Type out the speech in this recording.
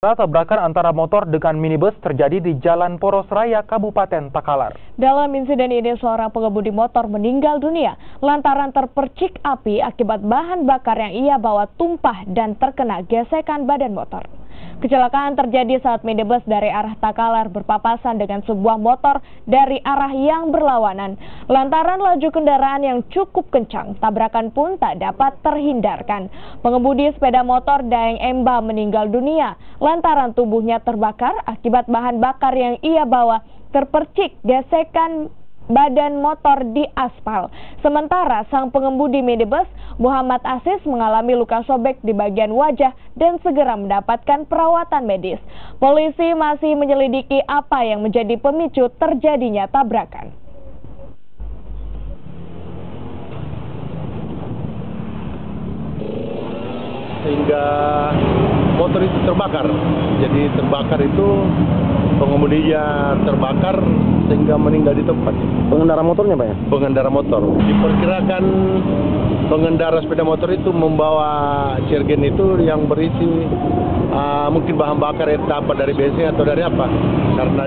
Tabrakan antara motor dengan minibus terjadi di Jalan Poros Raya, Kabupaten Takalar. Dalam insiden ini, seorang pengemudi motor meninggal dunia lantaran terpercik api akibat bahan bakar yang ia bawa tumpah dan terkena gesekan badan motor. Kecelakaan terjadi saat minibus dari arah Takalar berpapasan dengan sebuah motor dari arah yang berlawanan. Lantaran laju kendaraan yang cukup kencang, tabrakan pun tak dapat terhindarkan. Pengemudi sepeda motor Daeng Emba meninggal dunia lantaran tubuhnya terbakar akibat bahan bakar yang ia bawa terpercik gesekan badan motor di aspal. Sementara sang pengemudi minibus Muhammad Asis mengalami luka sobek di bagian wajah dan segera mendapatkan perawatan medis. Polisi masih menyelidiki apa yang menjadi pemicu terjadinya tabrakan. Sehingga motor itu terbakar. Jadi terbakar itu pengemudinya terbakar sehingga meninggal di tempat. Pengendara motornya, Pak ya? Pengendara motor. Diperkirakan pengendara sepeda motor itu membawa cirgen itu yang berisi mungkin bahan bakar entah apa dari bensin atau dari apa. Karena